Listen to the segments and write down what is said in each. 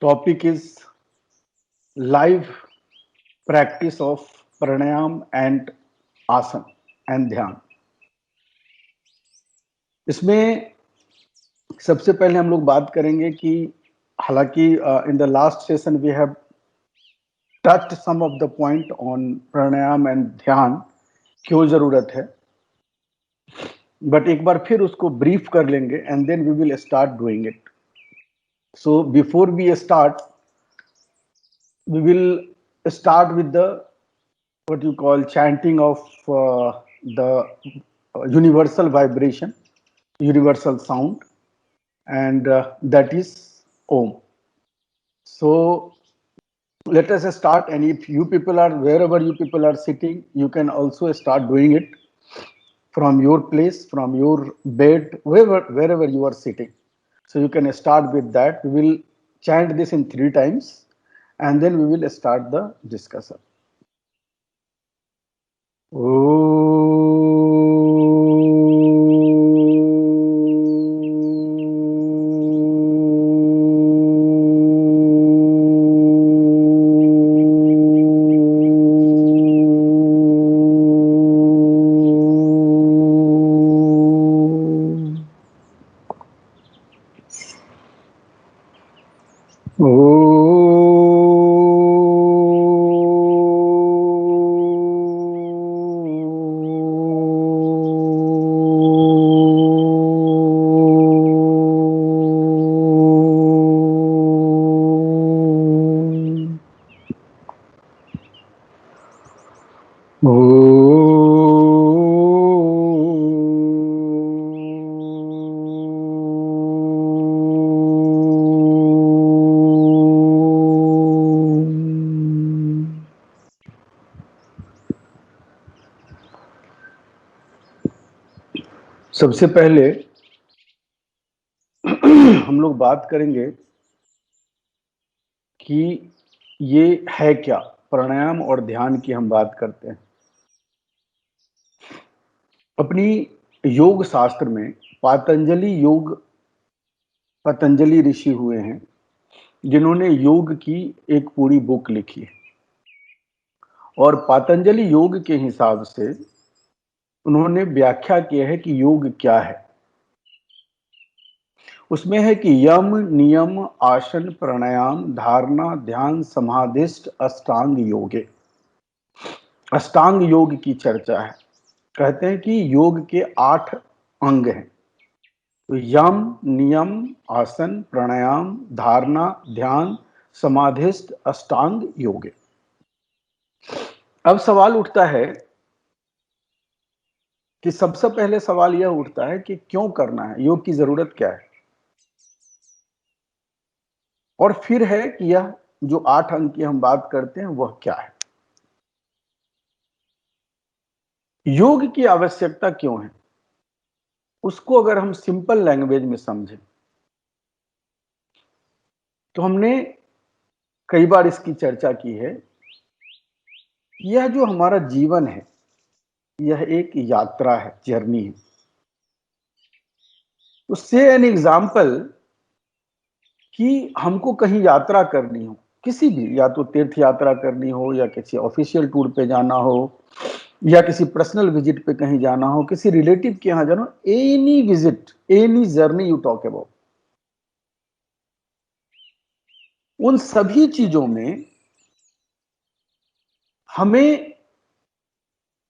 Topic is live practice of pranayam and आसन and dhyana. इसमें सबसे पहले हम लोग बात करेंगे कि हालांकि in the last session we have touched some of the point on pranayama and dhyana, क्यों जरूरत है, बट एक बार फिर उसको ब्रीफ कर लेंगे and then we will start doing it. So before we start we will start with the what you call chanting of the universal vibration, universal sound, and that is Om. So let us start, and if you people are wherever you people are sitting, you can also start doing it from your place, from your bed, wherever you are sitting. So you can start with that. We will chant this in 3 times and then we will start the discussion. सबसे पहले हम लोग बात करेंगे कि ये है क्या। प्राणायाम और ध्यान की हम बात करते हैं। अपनी योग शास्त्र में पतंजलि ऋषि हुए हैं जिन्होंने योग की एक पूरी बुक लिखी है, और पतंजलि योग के हिसाब से उन्होंने व्याख्या की है कि योग क्या है। उसमें है कि यम नियम आसन प्राणायाम धारणा ध्यान समाधिष्ट अष्टांग योगे। अष्टांग योग की चर्चा है। कहते हैं कि योग के 8 अंग हैं। तो यम नियम आसन प्राणायाम धारणा ध्यान समाधिष्ट अष्टांग योगे। अब सवाल उठता है कि सबसे पहले सवाल यह उठता है कि क्यों करना है, योग की जरूरत क्या है, और फिर है कि यह जो 8 अंग की हम बात करते हैं वह क्या है, योग की आवश्यकता क्यों है। उसको अगर हम सिंपल लैंग्वेज में समझें तो हमने कई बार इसकी चर्चा की है। यह जो हमारा जीवन है यह एक यात्रा है, जर्नी है। तो से एन एग्जाम्पल कि हमको कहीं यात्रा करनी हो, किसी भी, या तो तीर्थ यात्रा करनी हो, या किसी ऑफिशियल टूर पे जाना हो, या किसी पर्सनल विजिट पे कहीं जाना हो, किसी रिलेटिव के यहाँ जाना हो, any visit, any journey you talk about, उन सभी चीजों में हमें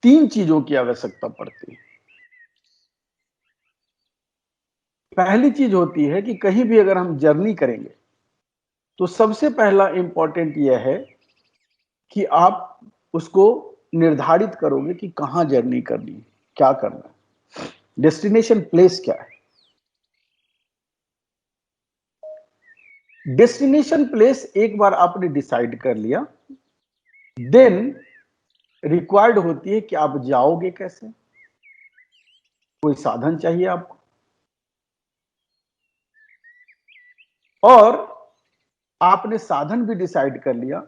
3 चीजों की आवश्यकता पड़ती है। पहली चीज होती है कि कहीं भी अगर हम जर्नी करेंगे तो सबसे पहला इंपॉर्टेंट यह है कि आप उसको निर्धारित करोगे कि कहां जर्नी करनी है, क्या करना है, डेस्टिनेशन प्लेस क्या है। डेस्टिनेशन प्लेस एक बार आपने डिसाइड कर लिया, देन रिक्वायर्ड होती है कि आप जाओगे कैसे, कोई साधन चाहिए आपको, और आपने साधन भी डिसाइड कर लिया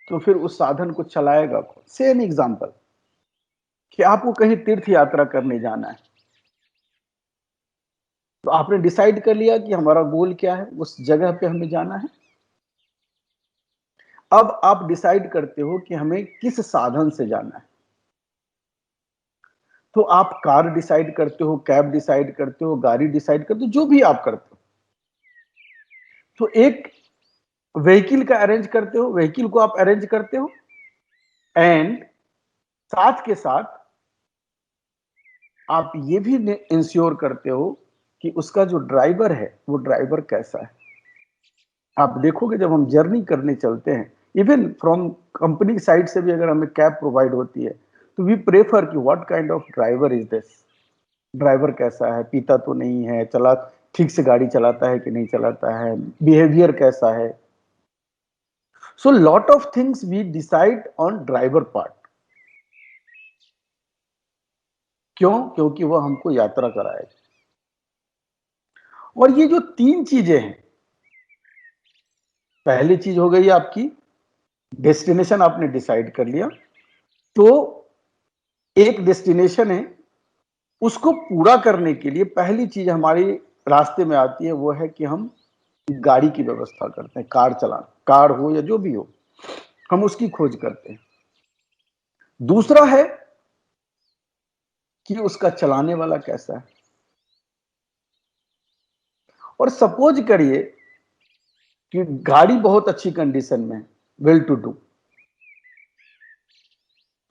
तो फिर उस साधन को चलाएगा कौन। सेम एग्जांपल कि आपको कहीं तीर्थ यात्रा करने जाना है, तो आपने डिसाइड कर लिया कि हमारा गोल क्या है, उस जगह पे हमें जाना है, अब आप डिसाइड करते हो कि हमें किस साधन से जाना है। तो आप कार डिसाइड करते हो, कैब डिसाइड करते हो, गाड़ी डिसाइड करते हो, जो भी आप करते हो। तो एक व्हीकल का अरेंज करते हो, व्हीकल को आप अरेंज करते हो, एंड साथ के साथ आप ये भी इंश्योर करते हो कि उसका जो ड्राइवर है वो ड्राइवर कैसा है। आप देखोगे जब हम जर्नी करने चलते हैं, इवन फ्रॉम कंपनी साइड से भी अगर हमें कैब प्रोवाइड होती है, तो वी प्रेफर कि what kind of driver is this. Driver कैसा है, पीता तो नहीं है, चला ठीक से गाड़ी चलाता है कि नहीं चलाता है, बिहेवियर कैसा है। So lot of things we decide on driver part. क्यों? क्योंकि वह हमको यात्रा कराएगा। और ये जो तीन चीजें हैं, पहली चीज हो गई आपकी डेस्टिनेशन, आपने डिसाइड कर लिया। तो एक डेस्टिनेशन है, उसको पूरा करने के लिए पहली चीज हमारी रास्ते में आती है, वो है कि हम गाड़ी की व्यवस्था करते हैं। कार चलाना, कार हो या जो भी हो, हम उसकी खोज करते हैं। दूसरा है कि उसका चलाने वाला कैसा है। और सपोज करिए कि गाड़ी बहुत अच्छी कंडीशन में है, वेल टू डू,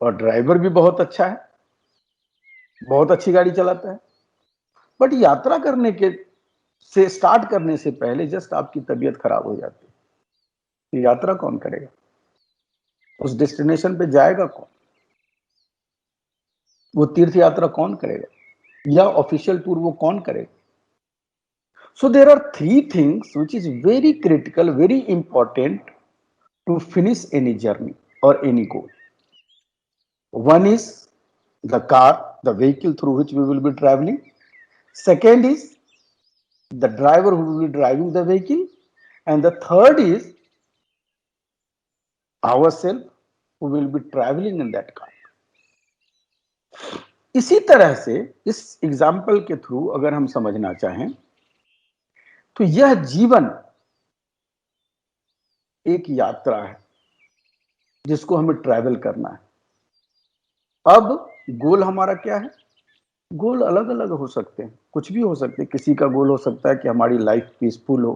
और ड्राइवर भी बहुत अच्छा है, बहुत अच्छी गाड़ी चलाता है, बट यात्रा करने के से स्टार्ट करने से पहले जस्ट आपकी तबीयत खराब हो जाती है, तो यात्रा कौन करेगा? उस डेस्टिनेशन पे जाएगा कौन? वो तीर्थ यात्रा कौन करेगा, या ऑफिशियल टूर वो कौन करेगा? So there are three things which is very critical, very important to finish any journey और any goal. One is the car, the vehicle through which we will be traveling. Second is the driver who will be driving the vehicle. And the third is ourselves who will be traveling in that car. इसी तरह से इस example के through अगर हम समझना चाहें तो यह जीवन एक यात्रा है जिसको हमें ट्रैवल करना है। अब गोल हमारा क्या है? गोल अलग अलग हो सकते हैं, कुछ भी हो सकते हैं। किसी का गोल हो सकता है कि हमारी लाइफ पीसफुल हो,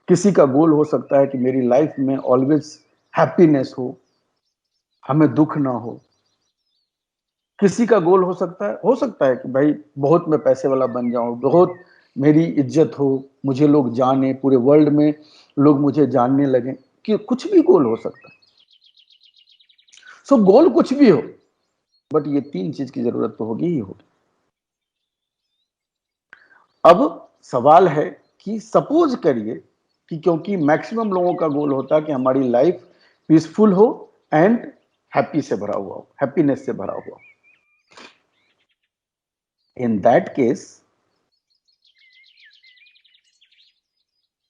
किसी का गोल हो सकता है कि मेरी लाइफ में ऑलवेज हैप्पीनेस हो, हमें दुख ना हो। किसी का गोल हो सकता है कि भाई बहुत मैं पैसे वाला बन जाऊं, बहुत मेरी इज्जत हो, मुझे लोग जाने, पूरे वर्ल्ड में लोग मुझे जानने लगे, कि कुछ भी गोल हो सकता है। सो गोल कुछ भी हो, बट ये तीन चीज की जरूरत तो होगी ही होगी। अब सवाल है कि सपोज करिए कि क्योंकि मैक्सिमम लोगों का गोल होता है कि हमारी लाइफ पीसफुल हो एंड हैप्पी से भरा हुआ हो, हैप्पीनेस से भरा हुआ हो। In that case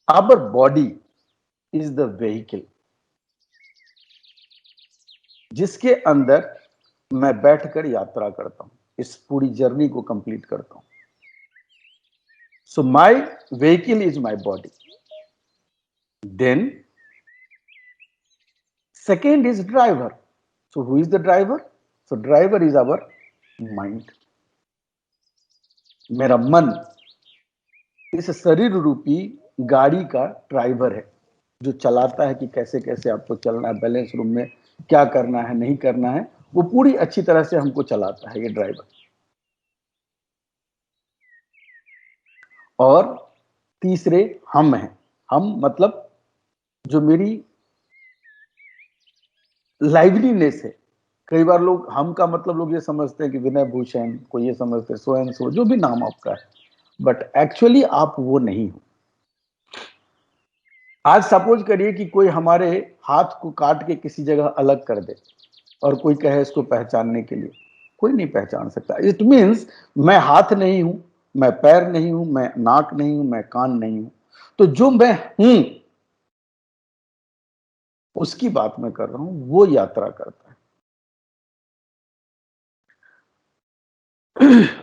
our body is the vehicle जिसके अंदर मैं बैठकर यात्रा करता हूं, इस पूरी जर्नी को कंप्लीट करता हूं। So my vehicle is my body. Then second is driver. So who is the driver? So driver is our mind. मेरा मन इस शरीर रूपी गाड़ी का ड्राइवर है जो चलाता है कि कैसे कैसे आपको चलना है, बैलेंस रूम में क्या करना है, नहीं करना है, वो पूरी अच्छी तरह से हमको चलाता है ये ड्राइवर। और तीसरे हम हैं। हम मतलब जो मेरी लाइवलीनेस है। कई बार लोग हम का मतलब लोग ये समझते हैं कि विनय भूषण, को ये समझते हैं सो एंड सो, जो भी नाम आपका है, बट एक्चुअली आप वो नहीं हो। आज सपोज करिए कि कोई हमारे हाथ को काट के किसी जगह अलग कर दे और कोई कहे इसको पहचानने के लिए, कोई नहीं पहचान सकता। इट मीन्स मैं हाथ नहीं हूं, मैं पैर नहीं हूं, मैं नाक नहीं हूं, मैं कान नहीं हूं। तो जो मैं हूं उसकी बात मैं कर रहा हूं, वो यात्रा करता है।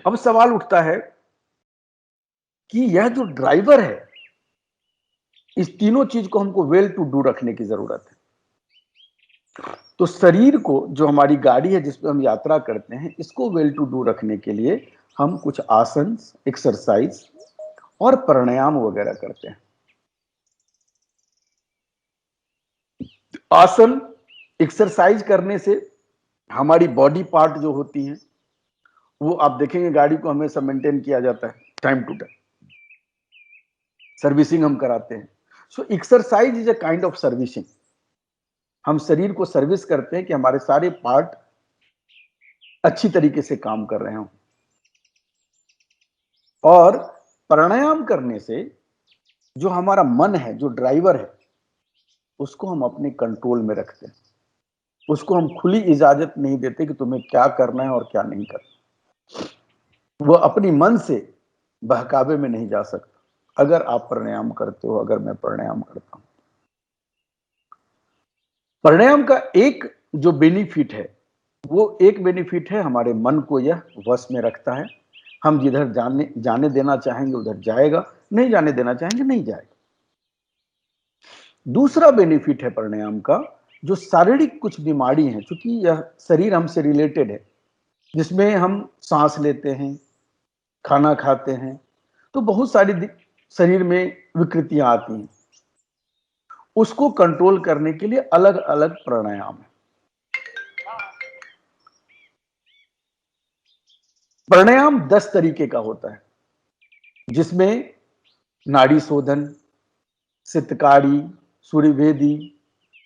अब सवाल उठता है कि यह जो ड्राइवर है, इस तीनों चीज को हमको वेल टू डू रखने की जरूरत है। तो शरीर को, जो हमारी गाड़ी है जिसपे हम यात्रा करते हैं, इसको वेल टू डू रखने के लिए हम कुछ आसन, एक्सरसाइज और प्राणायाम वगैरह करते हैं। आसन, एक्सरसाइज करने से हमारी बॉडी पार्ट जो होती हैं, वो आप देखेंगे गाड़ी को हमेशा मेंटेन किया जाता है, टाइम टू टाइम सर्विसिंग हम कराते हैं। So exercise is a kind of servicing. हम शरीर को सर्विस करते हैं कि हमारे सारे पार्ट अच्छी तरीके से काम कर रहे हों। और प्राणायाम करने से जो हमारा मन है, जो ड्राइवर है, उसको हम अपने कंट्रोल में रखते हैं। उसको हम खुली इजाजत नहीं देते कि तुम्हें क्या करना है और क्या नहीं करना। वो अपनी मन से बहकावे में नहीं जा सकता अगर आप प्राणायाम करते हो, अगर मैं प्राणायाम करता हूं। प्राणायाम का एक जो बेनिफिट है, वो एक बेनिफिट है, हमारे मन को यह वश में रखता है। हम जिधर जाने देना चाहेंगे उधर जाएगा, नहीं जाने देना चाहेंगे नहीं जाएगा। दूसरा बेनिफिट है प्राणायाम का, जो शारीरिक कुछ बीमारी है, क्योंकि यह शरीर हमसे रिलेटेड है, जिसमें हम सांस लेते हैं, खाना खाते हैं, तो बहुत सारी शरीर में विकृतियां आती हैं। उसको कंट्रोल करने के लिए अलग अलग प्राणायाम है। प्राणायाम 10 तरीके का होता है, जिसमें नाड़ी शोधन, सितकारी, सूर्यभेदी,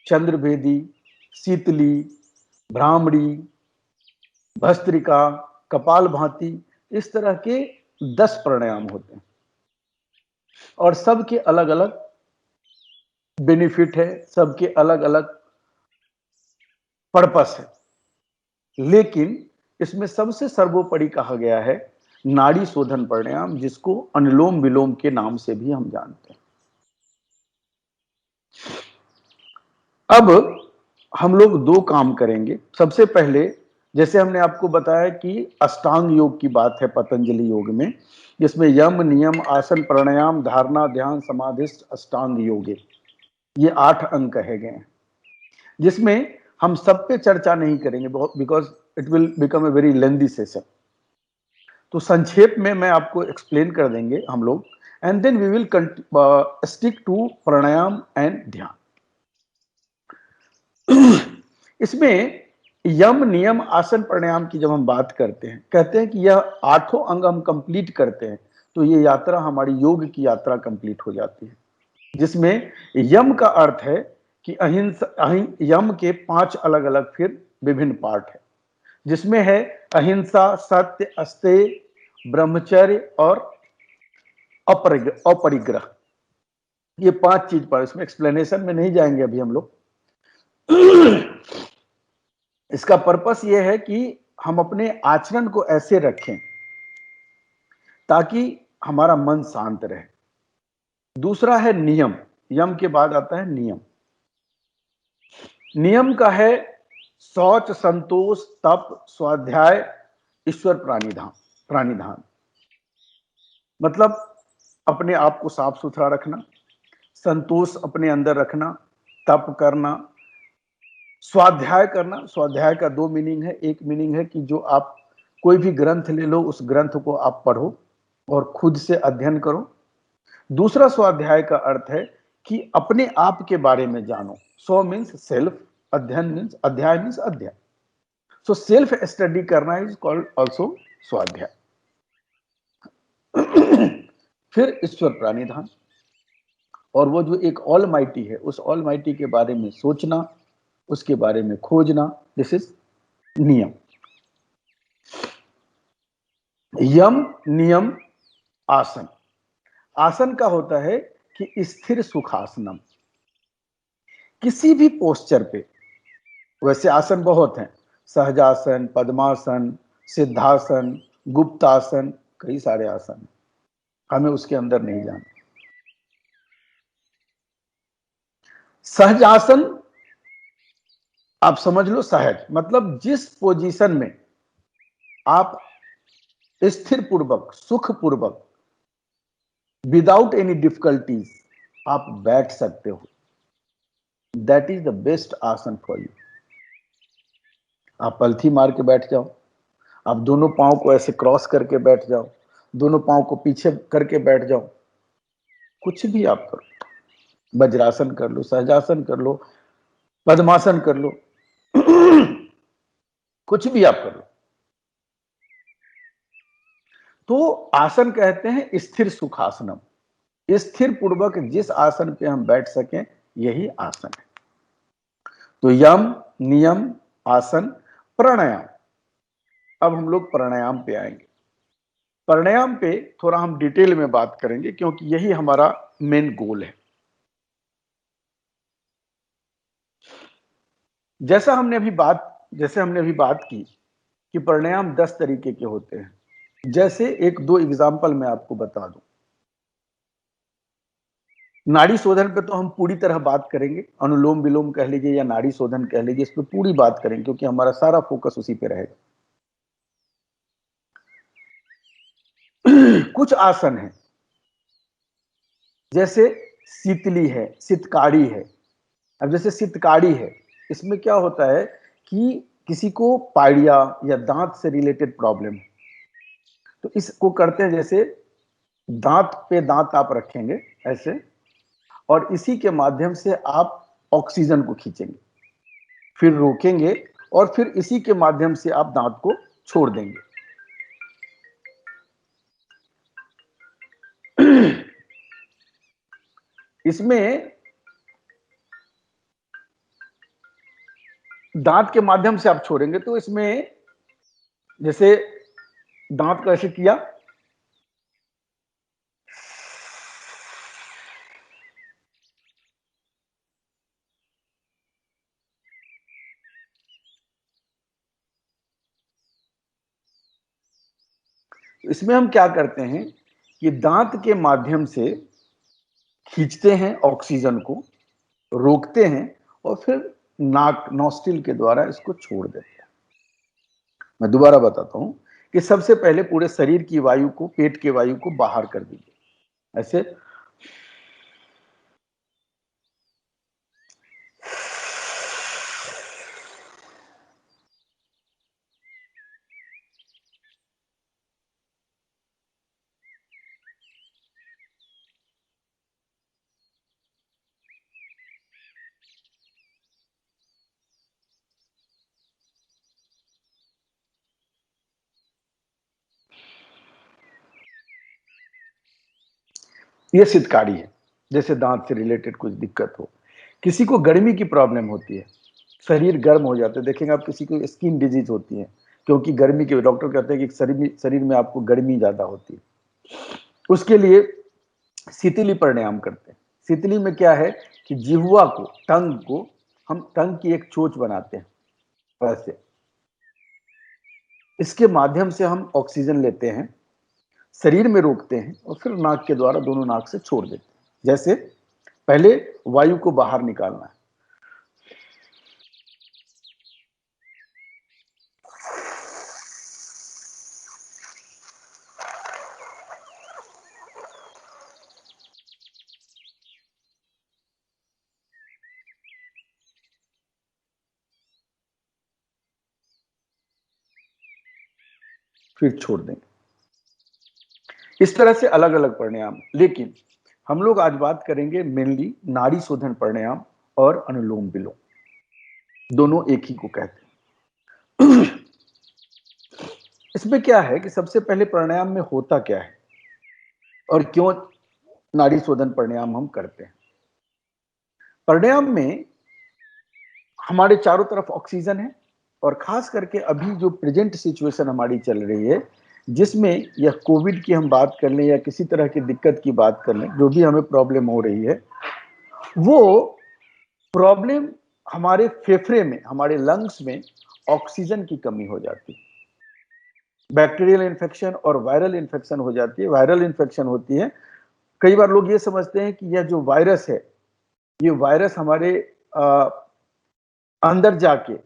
चंद्रभेदी, शीतली, भ्रामरी, भस्त्रिका, कपालभाति, इस तरह के 10 प्राणायाम होते हैं और सबके अलग अलग बेनिफिट है, सबके अलग अलग पर्पस है। लेकिन इसमें सबसे सर्वोपरि कहा गया है नाड़ी शोधन प्राणायाम, जिसको अनुलोम विलोम के नाम से भी हम जानते हैं। अब हम लोग 2 काम करेंगे। सबसे पहले, जैसे हमने आपको बताया कि अष्टांग योग की बात है पतंजलि योग में, जिसमें यम, नियम, आसन, प्राणायाम, धारणा, ध्यान, समाधिष्ठ, अष्टांग योगे, ये 8 अंग कहे गए हैं, जिसमें हम सब पे चर्चा नहीं करेंगे because it will become a very lengthy session. तो संक्षेप में मैं आपको एक्सप्लेन कर देंगे हम लोग, and then we will stick to pranayama and dhyana. इसमें यम, नियम, आसन, प्राणायाम की जब हम बात करते हैं, कहते हैं कि यह 8 अंग हम कंप्लीट करते हैं, तो ये यात्रा हमारी योग की यात्रा कंप्लीट हो जाती है। जिसमें यम का अर्थ है कि अहिंसा, यम के 5 अलग अलग फिर विभिन्न पार्ट है, जिसमें है अहिंसा, सत्य, अस्तेय, ब्रह्मचर्य और अपरिग्रह। ये 5 चीज पर, इसमें एक्सप्लेनेशन में नहीं जाएंगे अभी हम लोग। इसका पर्पस ये है कि हम अपने आचरण को ऐसे रखें ताकि हमारा मन शांत रहे। दूसरा है नियम, यम के बाद आता है नियम। नियम का है शौच, संतोष, तप, स्वाध्याय, ईश्वर प्राणिधान। मतलब अपने आप को साफ सुथरा रखना, संतोष अपने अंदर रखना, तप करना, स्वाध्याय करना। स्वाध्याय का 2 मीनिंग है। एक मीनिंग है कि जो आप कोई भी ग्रंथ ले लो, उस ग्रंथ को आप पढ़ो और खुद से अध्ययन करो। दूसरा स्वाध्याय का अर्थ है कि अपने आप के बारे में जानो। सो मीन्स सेल्फ, अध्ययन मीन्स अध्याय मीन्स अध्ययन। सो सेल्फ स्टडी करना इज कॉल्ड ऑल्सो स्वाध्याय। फिर ईश्वर प्राणिधान, और वो जो एक ऑल माइटी है, उस ऑल माइटी के बारे में सोचना, उसके बारे में खोजना, दिस इज नियम। यम, नियम, आसन। आसन का होता है कि स्थिर सुखासनम। किसी भी पोस्चर पे, वैसे आसन बहुत हैं, सहजासन, पद्मासन, सिद्धासन, गुप्तासन, कई सारे आसन, हमें उसके अंदर नहीं जाना। सहजासन आप समझ लो, सहज मतलब जिस पोजीशन में आप स्थिर पूर्वक, सुख पूर्वक, विदाउट एनी डिफिकल्टीज आप बैठ सकते हो, दैट इज द बेस्ट आसन फॉर यू। आप पलथी मार के बैठ जाओ, आप दोनों पाँव को ऐसे क्रॉस करके बैठ जाओ, दोनों पाँव को पीछे करके बैठ जाओ, कुछ भी आप करो, वज्रासन कर लो, सहजासन कर लो, पद्मासन कर लो, कुछ भी आप कर लो। तो आसन कहते हैं स्थिर सुखासनम। स्थिर पूर्वक जिस आसन पे हम बैठ सकें यही आसन है। तो यम, नियम, आसन, प्राणायाम। अब हम लोग प्राणायाम पे आएंगे। प्राणायाम पे थोड़ा हम डिटेल में बात करेंगे क्योंकि यही हमारा मेन गोल है। जैसे हमने अभी बात की कि प्राणायाम 10 तरीके के होते हैं। जैसे एक दो एग्जाम्पल मैं आपको बता दूं। नाड़ी शोधन पे तो हम पूरी तरह बात करेंगे, अनुलोम विलोम कह लीजिए या नाड़ी शोधन कह लीजिए, इस पे पूरी बात करेंगे क्योंकि हमारा सारा फोकस उसी पे रहेगा। कुछ आसन है जैसे शीतली है, शीतकारी है। अब जैसे शीतकारी है, इसमें क्या होता है कि किसी को पाइडिया या दांत से रिलेटेड प्रॉब्लम है, तो इसको करते हैं जैसे दांत पे दांत आप रखेंगे ऐसे, और इसी के माध्यम से आप ऑक्सीजन को खींचेंगे, फिर रोकेंगे और फिर इसी के माध्यम से आप दांत को छोड़ देंगे। इसमें दांत के माध्यम से आप छोड़ेंगे तो इसमें जैसे दांत को ऐसे किया, इसमें हम क्या करते हैं कि दांत के माध्यम से खींचते हैं ऑक्सीजन को, रोकते हैं और फिर नाक नॉस्ट्रिल के द्वारा इसको छोड़ देते हैं। मैं दोबारा बताता हूं कि सबसे पहले पूरे शरीर की वायु को, पेट के वायु को बाहर कर दीजिए ऐसे, ये शीतकारी है। जैसे दांत से रिलेटेड कुछ दिक्कत हो, किसी को गर्मी की प्रॉब्लम होती है, शरीर गर्म हो जाता है, देखेंगे आप किसी को स्किन डिजीज होती है क्योंकि गर्मी के, डॉक्टर कहते हैं कि शरीर में आपको गर्मी ज्यादा होती है, उसके लिए शीतली प्राणायाम करते हैं। शीतली में क्या है कि जिह्वा को, टंग को, हम टंग की एक चोंच बनाते हैं वैसे, इसके माध्यम से हम ऑक्सीजन लेते हैं, शरीर में रोकते हैं और फिर नाक के द्वारा दोनों नाक से छोड़ देते हैं। जैसे पहले वायु को बाहर निकालना है, फिर छोड़ देंगे। इस तरह से अलग अलग प्राणायाम। लेकिन हम लोग आज बात करेंगे मेनली नाड़ी शोधन प्राणायाम और अनुलोम विलोम, दोनों एक ही को कहते हैं। इसमें क्या है कि सबसे पहले प्राणायाम में होता क्या है और क्यों नाड़ी शोधन प्राणायाम हम करते हैं। प्राणायाम में हमारे चारों तरफ ऑक्सीजन है, और खास करके अभी जो प्रेजेंट सिचुएशन हमारी चल रही है, जिसमें यह कोविड की हम बात कर लें या किसी तरह की दिक्कत की बात कर लें, जो भी हमें प्रॉब्लम हो रही है, वो प्रॉब्लम हमारे फेफड़े में, हमारे लंग्स में ऑक्सीजन की कमी हो जाती है। बैक्टीरियल इन्फेक्शन और वायरल इन्फेक्शन हो जाती है। वायरल इन्फेक्शन होती है, कई बार लोग ये समझते हैं कि यह जो वायरस है, ये वायरस हमारे अंदर जाके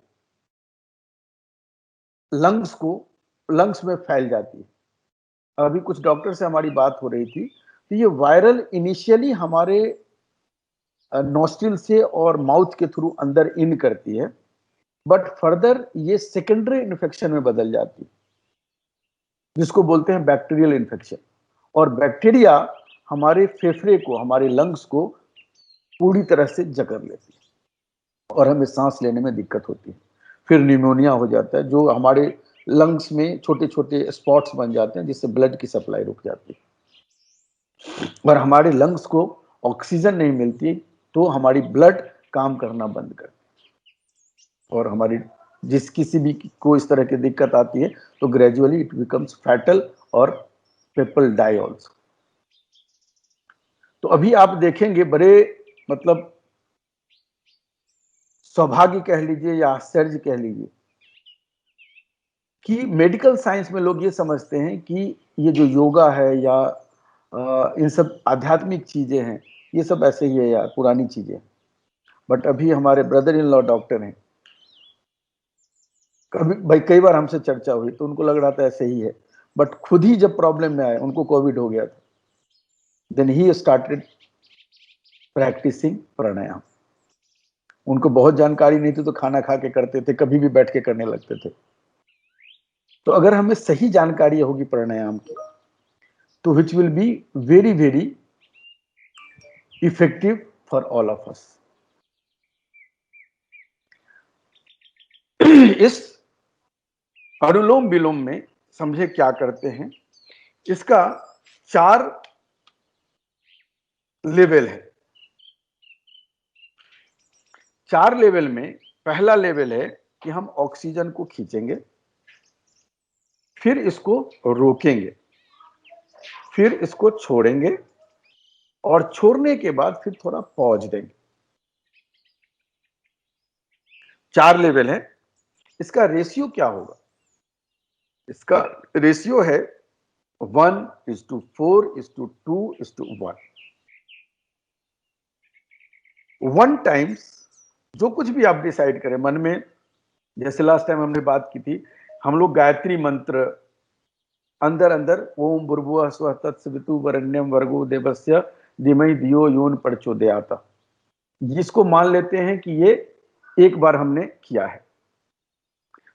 लंग्स में फैल जाती है। अभी कुछ डॉक्टर से हमारी बात हो रही थी, तो ये वायरल इनिशियली हमारे नॉस्ट्रिल से और माउथ के थ्रू अंदर इन करती है, बट फर्दर ये सेकेंडरी इन्फेक्शन में बदल जाती है, जिसको बोलते हैं बैक्टीरियल इन्फेक्शन। और बैक्टीरिया हमारे फेफड़े को, हमारे लंग्स को पूरी तरह से जकड़ लेती है और हमें सांस लेने में दिक्कत होती है। फिर निमोनिया हो जाता है, जो हमारे लंग्स में छोटे छोटे स्पॉट्स बन जाते हैं, जिससे ब्लड की सप्लाई रुक जाती है और हमारे लंग्स को ऑक्सीजन नहीं मिलती, तो हमारी ब्लड काम करना बंद कर, और हमारी जिस किसी भी को इस तरह की दिक्कत आती है तो ग्रेजुअली इट बिकम्स फैटल और पीपल डाई ऑल्सो। तो अभी आप देखेंगे बड़े, मतलब सौभाग्य कह लीजिए या आश्चर्य कह लीजिए, कि मेडिकल साइंस में लोग ये समझते हैं कि ये जो योगा है या इन सब आध्यात्मिक चीजें हैं, ये सब ऐसे ही है यार, पुरानी चीजें। बट अभी हमारे ब्रदर इन लॉ डॉक्टर हैं, कभी भाई कई बार हमसे चर्चा हुई तो उनको लग रहा था ऐसे ही है, बट खुद ही जब प्रॉब्लम में आए, उनको कोविड हो गया था, देन ही स्टार्टेड प्रैक्टिसिंग प्राणायाम। उनको बहुत जानकारी नहीं थी तो खाना खा के करते थे, कभी भी बैठ के करने लगते थे। तो अगर हमें सही जानकारी होगी प्राणायाम की, तो which will be very very effective for all of us. इस अनुलोम विलोम में समझे क्या करते हैं, इसका 4 लेवल है। 4 लेवल में पहला लेवल है कि हम ऑक्सीजन को खींचेंगे, फिर इसको रोकेंगे, फिर इसको छोड़ेंगे, और छोड़ने के बाद फिर थोड़ा पॉज देंगे। 4 लेवल है। इसका रेशियो क्या होगा? इसका रेशियो है 1:4:2:1। 1 टाइम्स जो कुछ भी आप डिसाइड करें मन में, जैसे लास्ट टाइम हमने बात की थी, हम लोग गायत्री मंत्र अंदर अंदर ओम भूर्भुवः स्वः तत्सवितुर्वरेण्यं भर्गो देवस्य धीमहि धियो यो न प्रचोदयात्, जिसको मान लेते हैं कि ये एक बार हमने किया है।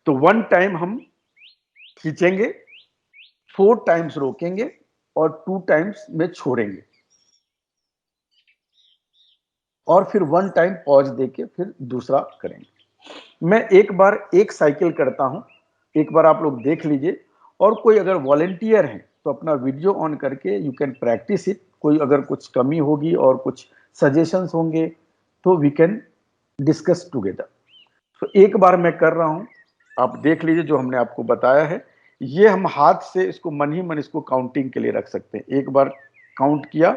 तो 1 टाइम हम खींचेंगे, 4 टाइम्स रोकेंगे और 2 टाइम्स में छोड़ेंगे, और फिर 1 टाइम पॉज देके फिर दूसरा करेंगे। मैं एक बार एक साइकिल करता हूं, एक बार आप लोग देख लीजिए, और कोई अगर वॉलेंटियर है तो अपना वीडियो ऑन करके यू कैन प्रैक्टिस इट। कोई अगर कुछ कमी होगी और कुछ सजेशंस होंगे तो वी कैन डिस्कस टुगेदर। तो एक बार मैं कर रहा हूं, आप देख लीजिए जो हमने आपको बताया है। ये हम हाथ से इसको मन ही मन इसको काउंटिंग के लिए रख सकते हैं। एक बार काउंट किया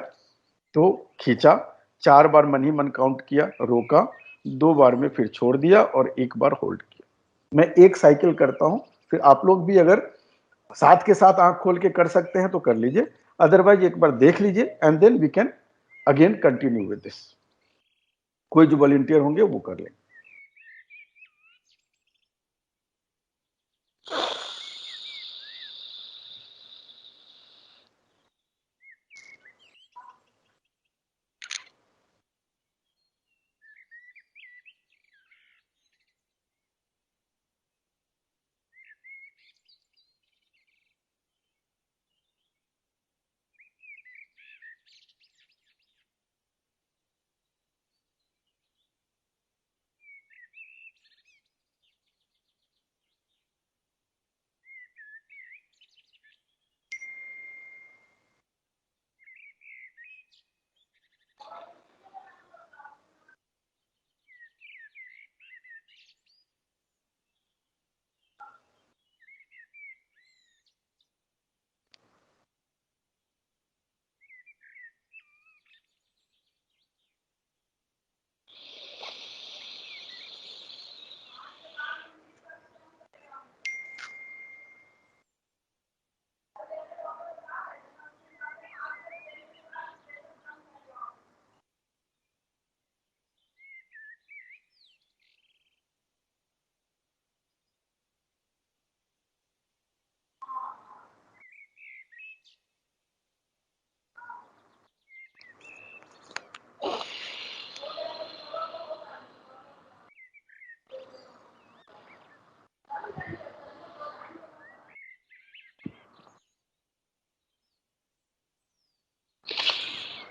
तो खींचा, 4 बार मन ही मन काउंट किया, रोका, 2 बार में फिर छोड़ दिया, और एक बार होल्ड किया। मैं एक साइकिल करता हूं, फिर आप लोग भी अगर साथ के साथ आंख खोल के कर सकते हैं तो कर लीजिए, अदरवाइज एक बार देख लीजिए and then we can again continue with this. कोई जो वॉलंटियर होंगे वो कर लेंगे।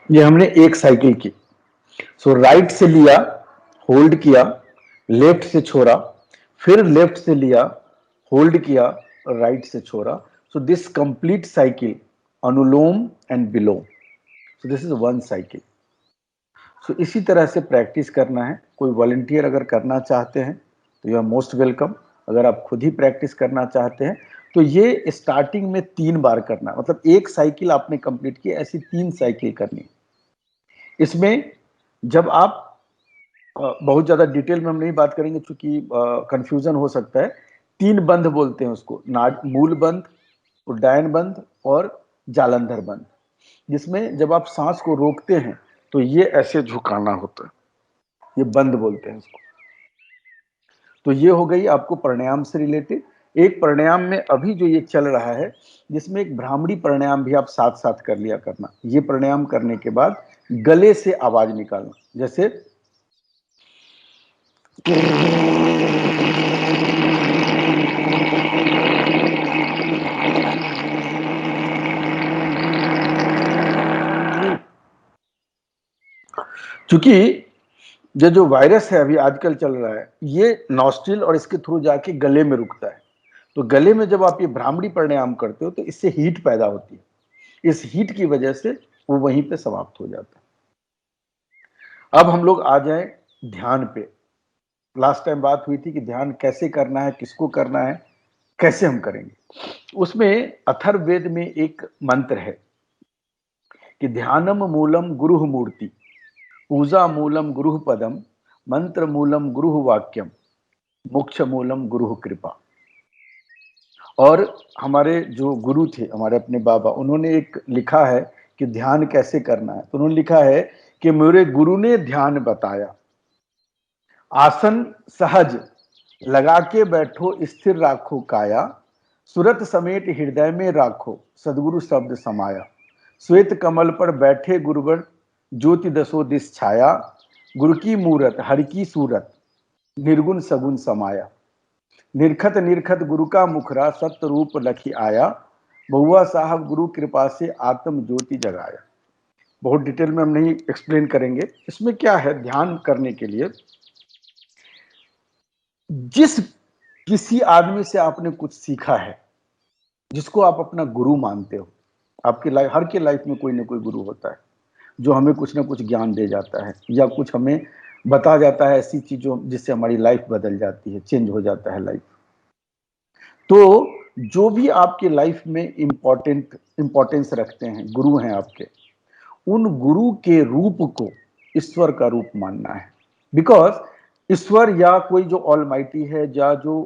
ये हमने एक साइकिल की। सो राइट से लिया, होल्ड किया, लेफ्ट से छोड़ा, फिर लेफ्ट से लिया, होल्ड किया, राइट से छोड़ा। So this complete cycle, anulom and vilom. So this is one cycle. So इसी तरह से प्रैक्टिस करना है। कोई वॉलंटियर अगर करना चाहते हैं तो यू आर मोस्ट वेलकम। अगर आप खुद ही प्रैक्टिस करना चाहते हैं तो ये स्टार्टिंग में 3 बार करना, मतलब एक साइकिल आपने कंप्लीट की, ऐसी 3 साइकिल करनी। इसमें जब आप बहुत ज्यादा डिटेल में हम नहीं बात करेंगे क्योंकि कंफ्यूजन हो सकता है। 3 बंध बोलते हैं उसको, मूल बंध, उड्डयन बंध और जालंधर बंध, जिसमें जब आप सांस को रोकते हैं तो ये ऐसे झुकाना होता है, ये बंद बोलते हैं इसको। तो ये हो गई आपको प्राणायाम से रिलेटेड। एक प्राणायाम में अभी जो ये चल रहा है, जिसमें एक भ्रामरी प्राणायाम भी आप साथ साथ कर लिया करना। ये प्राणायाम करने के बाद गले से आवाज निकालना, जैसे क्योंकि ये जो वायरस है अभी आजकल चल रहा है, ये नॉस्ट्रिल और इसके थ्रू जाके गले में रुकता है। तो गले में जब आप ये भ्रामरी प्राणायाम करते हो तो इससे हीट पैदा होती है। इस हीट की वजह से वो वहीं पे समाप्त हो जाता है। अब हम लोग आ जाएं ध्यान पे। लास्ट टाइम बात हुई थी कि ध्यान कैसे करना है, किसको करना है, कैसे हम करेंगे। उसमें अथर्ववेद में एक मंत्र है कि ध्यानम मूलम गुरु मूर्ति, पूजा मूलम गुरु पदम, मंत्र मूलम गुरु वाक्यम, मोक्ष मूलम गुरु कृपा। और हमारे जो गुरु थे, हमारे अपने बाबा, उन्होंने एक लिखा है कि ध्यान कैसे करना है। तो उन्होंने लिखा है कि मेरे गुरु ने ध्यान बताया, आसन सहज लगा के बैठो, स्थिर राखो काया, सुरत समेत हृदय में राखो, सदगुरु शब्द समाया। श्वेत कमल पर बैठे गुरुवर, ज्योति दसो दिस छाया, गुरु की मूरत हर की सूरत, निर्गुण सगुण समाया। निरखत निरखत गुरु का मुखरा, सत्य रूप लखी आया, बहुआ साहब गुरु कृपा से आत्म ज्योति जगाया। बहुत डिटेल में हम नहीं एक्सप्लेन करेंगे। इसमें क्या है, ध्यान करने के लिए जिस किसी आदमी से आपने कुछ सीखा है, जिसको आप अपना गुरु मानते हो, आपकी लाइफ, हर के लाइफ में कोई ना कोई गुरु होता है जो हमें कुछ ना कुछ ज्ञान दे जाता है या कुछ हमें बता जाता है ऐसी चीजों जिससे हमारी लाइफ बदल जाती है, चेंज हो जाता है लाइफ। तो जो भी आपके लाइफ में इंपॉर्टेंस रखते हैं, गुरु हैं आपके, उन गुरु के रूप को ईश्वर का रूप मानना है। बिकॉज ईश्वर या कोई जो ऑलमाइटी है या जो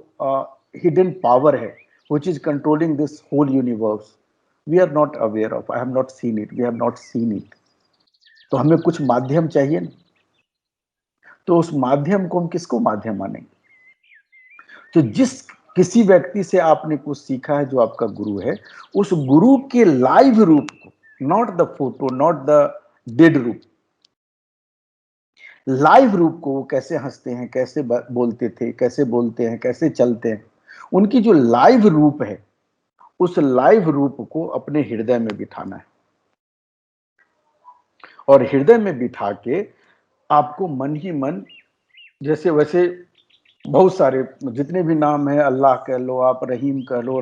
हिडन पावर है which is controlling this whole universe, we are not aware of, I have not seen it, we have not seen it. तो हमें कुछ माध्यम चाहिए ना, तो उस माध्यम को हम किसको माध्यम मानेंगे? तो जिस किसी व्यक्ति से आपने कुछ सीखा है जो आपका गुरु है, उस गुरु के लाइव रूप को, not the photo, not the dead रूप, लाइव रूप को, वो कैसे हंसते हैं, कैसे बोलते थे, कैसे बोलते हैं, कैसे चलते हैं, उनकी जो लाइव रूप है, उस लाइव रूप को अपने हृदय में बिठाना है। और हृदय में बिठा के आपको मन ही मन, जैसे वैसे बहुत सारे जितने भी नाम है, अल्लाह कह लो, आप रहीम कह लो,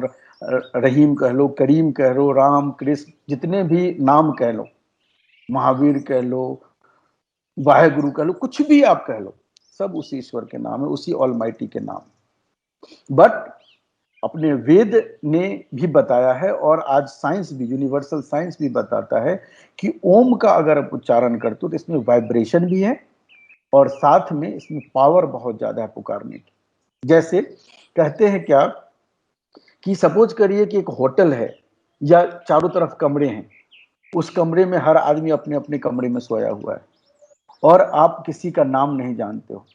रहीम कह लो, करीम कह लो, राम कृष्ण, जितने भी नाम कह लो, महावीर कह लो, वाहेगुरु कह लो, कुछ भी आप कह लो, सब उसी ईश्वर के नाम है, उसी ऑलमाइटी के नाम। बट अपने वेद ने भी बताया है और आज साइंस भी, यूनिवर्सल साइंस भी बताता है कि ओम का अगर आप उच्चारण करते हो तो इसमें वाइब्रेशन भी है और साथ में इसमें पावर बहुत ज्यादा है पुकारने की। जैसे कहते हैं क्या कि सपोज करिए कि एक होटल है या चारों तरफ कमरे हैं, उस कमरे में हर आदमी अपने अपने कमरे में सोया हुआ है और आप किसी का नाम नहीं जानते हो,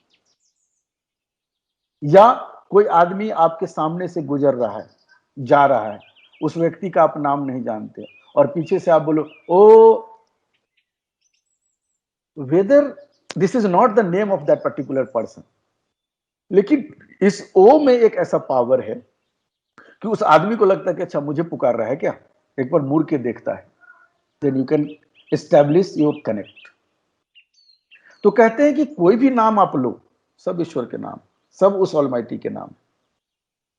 या कोई आदमी आपके सामने से गुजर रहा है, जा रहा है, उस व्यक्ति का आप नाम नहीं जानते और पीछे से आप बोलो ओ, whether this is not the name of that particular person, लेकिन इस ओ में एक ऐसा पावर है कि उस आदमी को लगता है कि अच्छा मुझे पुकार रहा है क्या, एक बार मुड़ के देखता है, then you can establish your connect. तो कहते हैं कि कोई भी नाम आप लो, सब ईश्वर के नाम, सब उस ऑलमाइटी के नाम,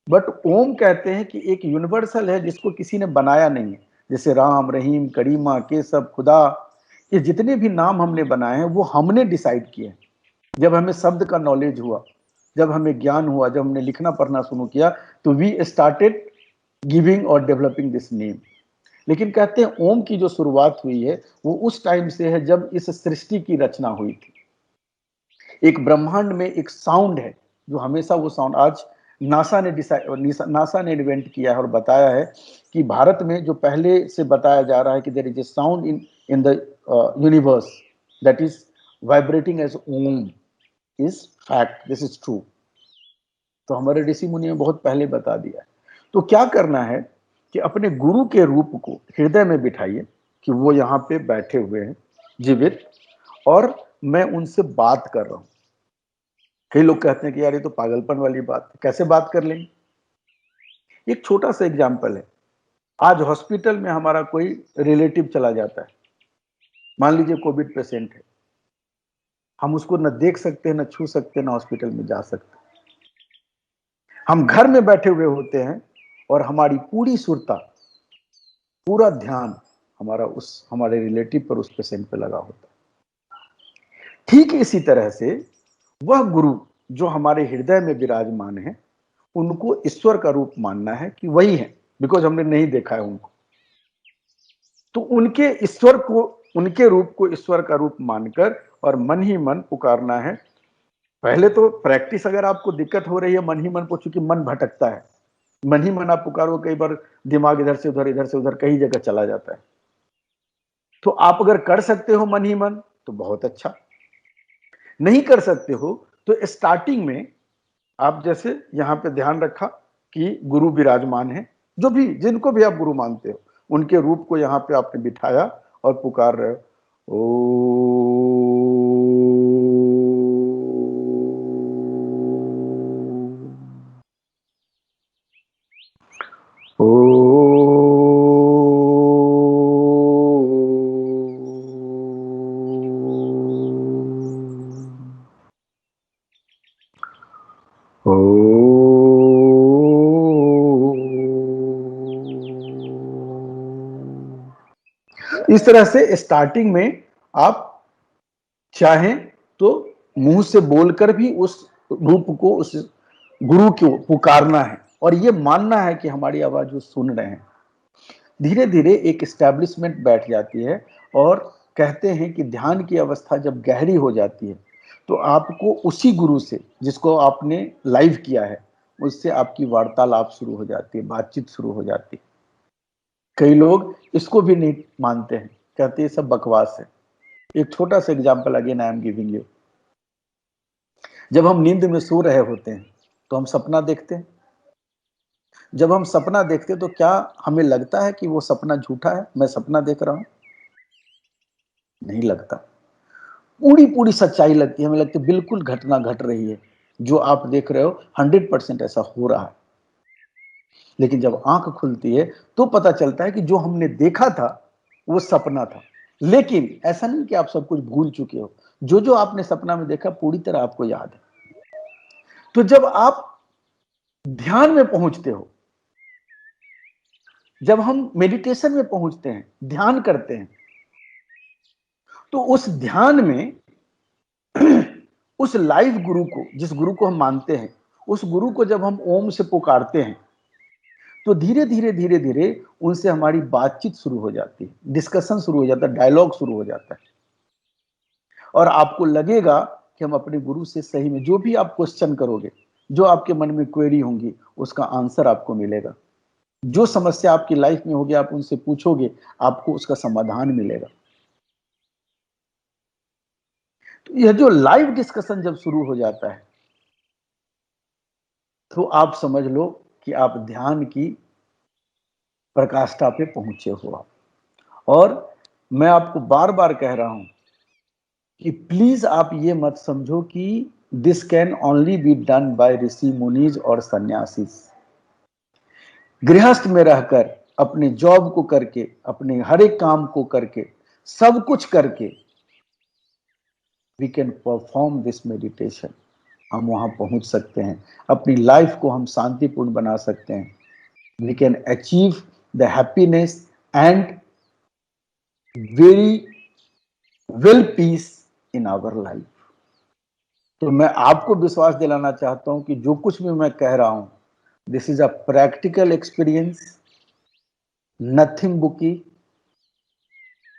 बट ओम कहते हैं कि एक यूनिवर्सल है जिसको किसी ने बनाया नहीं है। जैसे राम, रहीम, करीमा, केशव, खुदा, ये जितने भी नाम हमने बनाए हैं वो हमने डिसाइड किए हैं। जब हमें शब्द का नॉलेज हुआ, जब हमें ज्ञान हुआ, जब हमने लिखना पढ़ना शुरू किया, तो वी स्टार्टेड गिविंग और डेवलपिंग दिस नेम। लेकिन कहते हैं ओम की जो शुरुआत हुई है वो उस टाइम से है जब इस सृष्टि की रचना हुई थी। एक ब्रह्मांड में एक साउंड है जो हमेशा वो साउंड, आज नासा ने इन्वेंट किया है और बताया है कि भारत में जो पहले से बताया जा रहा है कि there is a sound in the universe that is vibrating as Om, is fact, this is true. तो हमारे ऋषि मुनि ने बहुत पहले बता दिया है। तो क्या करना है कि अपने गुरु के रूप को हृदय में बिठाइए कि वो यहाँ पे बैठे हुए हैं जीवित, और मैं उनसे बात कर रहा हूं। कई लोग कहते हैं कि यार ये तो पागलपन वाली बात है, कैसे बात कर लेंगे। एक छोटा सा एग्जाम्पल है, आज हॉस्पिटल में हमारा कोई रिलेटिव चला जाता है, मान लीजिए कोविड पेशेंट है, हम उसको न देख सकते, न छू सकते, न हॉस्पिटल में जा सकते। हम घर में बैठे हुए होते हैं और हमारी पूरी सुरता, पूरा ध्यान हमारा उस हमारे रिलेटिव पर, उस पेशेंट पर लगा होता है। ठीक इसी तरह से वह गुरु जो हमारे हृदय में विराजमान है, उनको ईश्वर का रूप मानना है कि वही है, बिकॉज हमने नहीं देखा है उनको। तो उनके ईश्वर को, उनके रूप को ईश्वर का रूप मानकर और मन ही मन पुकारना है। पहले तो प्रैक्टिस, अगर आपको दिक्कत हो रही है मन ही मन को, चूंकि मन भटकता है, मन ही मन आप पुकारो, कई बार दिमाग इधर से उधर, इधर से उधर कई जगह चला जाता है। तो आप अगर कर सकते हो मन ही मन तो बहुत अच्छा, नहीं कर सकते हो तो स्टार्टिंग में आप जैसे यहाँ पे ध्यान रखा कि गुरु विराजमान है, जो भी जिनको भी आप गुरु मानते हो उनके रूप को यहाँ पे आपने बिठाया और पुकार रहे हो, ओ, ओ, इस तरह से स्टार्टिंग में आप चाहें तो मुंह से बोलकर भी उस रूप को, उस गुरु को पुकारना है और ये मानना है कि हमारी आवाज वो सुन रहे हैं। धीरे धीरे एक एस्टैब्लिशमेंट बैठ जाती है और कहते हैं कि ध्यान की अवस्था जब गहरी हो जाती है तो आपको उसी गुरु से जिसको आपने लाइव किया है उससे आपकी वार्तालाप शुरू हो जाती है, बातचीत शुरू हो जाती है। कई लोग इसको भी नहीं मानते हैं, कहते हैं सब बकवास है। एक छोटा सा example again I am giving you. जब हम नींद में सो रहे होते हैं तो हम सपना देखते हैं। जब हम सपना देखते हैं तो क्या हमें लगता है कि वो सपना झूठा है, मैं सपना देख रहा हूं? नहीं लगता, पूरी पूरी सच्चाई लगती है। हमें लगता है बिल्कुल घटना घट रही है, जो आप देख रहे हो 100% ऐसा हो रहा है। लेकिन जब आंख खुलती है तो पता चलता है कि जो हमने देखा था वो सपना था। लेकिन ऐसा नहीं कि आप सब कुछ भूल चुके हो, जो जो आपने सपना में देखा पूरी तरह आपको याद है। तो जब आप ध्यान में पहुंचते हो, जब हम मेडिटेशन में पहुंचते हैं, ध्यान करते हैं, तो उस ध्यान में उस लाइव गुरु को, जिस गुरु को हम मानते हैं, उस गुरु को जब हम ओम से पुकारते हैं तो धीरे धीरे धीरे धीरे उनसे हमारी बातचीत शुरू हो जाती है, डिस्कशन शुरू हो जाता है, डायलॉग शुरू हो जाता है। और आपको लगेगा कि हम अपने गुरु से सही में, जो भी आप क्वेश्चन करोगे, जो आपके मन में क्वेरी होंगी, उसका आंसर आपको मिलेगा। जो समस्या आपकी लाइफ में होगी आप उनसे पूछोगे, आपको उसका समाधान मिलेगा। तो यह जो लाइव डिस्कशन जब शुरू हो जाता है तो आप समझ लो कि आप ध्यान की प्रकाष्ठा पे पहुंचे हो आप। और मैं आपको बार बार कह रहा हूं कि प्लीज आप ये मत समझो कि this can only be done by rishi munis और सन्यासी। गृहस्थ में रहकर, अपने जॉब को करके, अपने हर एक काम को करके सब कुछ करके we can perform this meditation, हम वहां पहुंच सकते हैं, अपनी लाइफ को हम शांतिपूर्ण बना सकते हैं, we can achieve the happiness and very well peace in our life. तो मैं आपको विश्वास दिलाना चाहता हूं कि जो कुछ भी मैं कह रहा हूं, this is a practical experience, nothing booky.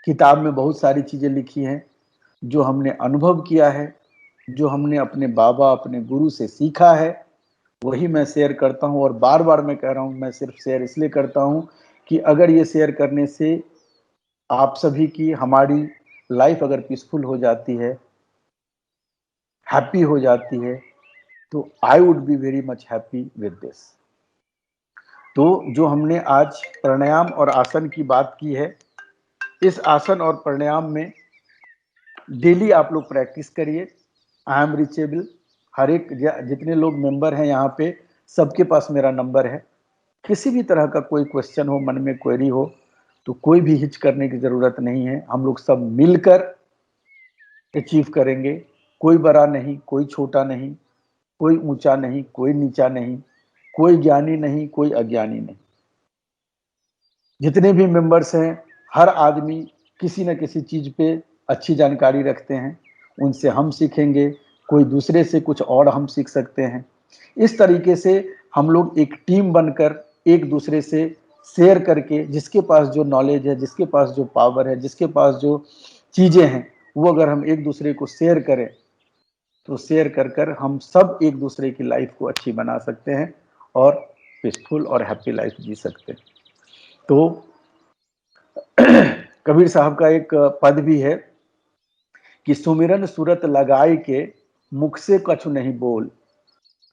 किताब में बहुत सारी चीजें लिखी हैं जो हमने अनुभव किया है, जो हमने अपने बाबा अपने गुरु से सीखा है, वही मैं शेयर करता हूं। और बार बार मैं कह रहा हूं, मैं सिर्फ शेयर इसलिए करता हूं कि अगर ये शेयर करने से आप सभी की, हमारी लाइफ अगर पीसफुल हो जाती है, हैप्पी हो जाती है, तो I would be very much happy with this. तो जो हमने आज प्राणायाम और आसन की बात की है, इस आसन और प्राणायाम में डेली आप लोग प्रैक्टिस करिए। आई एम रिचेबल, हर एक जितने लोग मेंबर हैं यहाँ पे, सबके पास मेरा नंबर है। किसी भी तरह का कोई क्वेश्चन हो, मन में क्वेरी हो, तो कोई भी हिच करने की जरूरत नहीं है, हम लोग सब मिलकर अचीव करेंगे। कोई बड़ा नहीं, कोई छोटा नहीं, कोई ऊंचा नहीं, कोई नीचा नहीं, कोई ज्ञानी नहीं, कोई अज्ञानी नहीं। जितने भी मेंबर्स हैं, हर आदमी किसी न किसी चीज पे अच्छी जानकारी रखते हैं, उनसे हम सीखेंगे, कोई दूसरे से कुछ और हम सीख सकते हैं। इस तरीके से हम लोग एक टीम बनकर एक दूसरे से शेयर करके, जिसके पास जो नॉलेज है, जिसके पास जो पावर है, जिसके पास जो चीजें हैं, वो अगर हम एक दूसरे को शेयर करें, तो शेयर कर कर हम सब एक दूसरे की लाइफ को अच्छी बना सकते हैं और पीसफुल और हैप्पी लाइफ जी सकते हैं। तो कबीर साहब का एक पद भी है कि सुमिरन सूरत लगाए के, मुख से कछु नहीं बोल,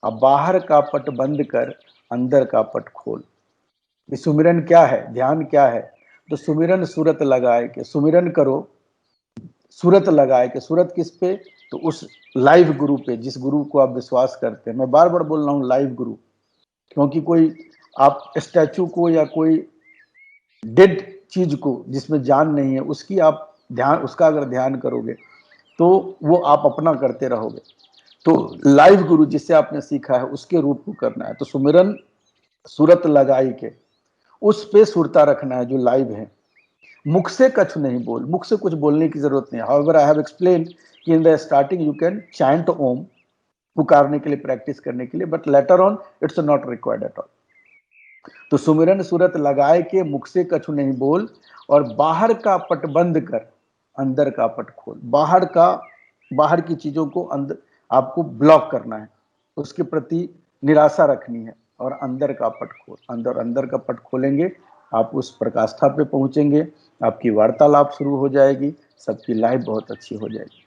अब बाहर का पट बंद कर, अंदर का पट खोल। ये सुमिरन क्या है, ध्यान क्या है? तो सुमिरन सूरत लगाए के, सुमिरन करो, सूरत लगाए के, सूरत किस पे? तो उस लाइव गुरु पे, जिस गुरु को आप विश्वास करते हैं। मैं बार बार बोल रहा हूँ लाइव गुरु, क्योंकि कोई आप स्टैचू को या कोई डेड चीज को जिसमें जान नहीं है, उसकी आप ध्यान, उसका अगर ध्यान करोगे तो वो आप अपना करते रहोगे। तो लाइव गुरु जिससे आपने सीखा है, उसके रूप को करना है। तो सुमिरन सूरत लगाई के, उस पे सुरता रखना है जो लाइव है। मुख से कछ नहीं बोल, मुख से कुछ बोलने की जरूरत नहीं। हाउएवर आई हैव एक्सप्लेन कि in the starting you can chant Om, पुकारने के लिए, प्रैक्टिस करने के लिए, but later on it's not required at all. तो सुमिरन सूरत लगाए के, मुख से कछु नहीं बोल, और बाहर का पट बंद कर, अंदर का पट खोल। बाहर की चीजों को अंदर आपको ब्लॉक करना है, उसके प्रति निराशा रखनी है, और अंदर का पट खोल। अंदर का पट खोलेंगे, आप उस प्रकाष्ठा पे पहुंचेंगे, आपकी वार्तालाप शुरू हो जाएगी, सबकी लाइफ बहुत अच्छी हो जाएगी।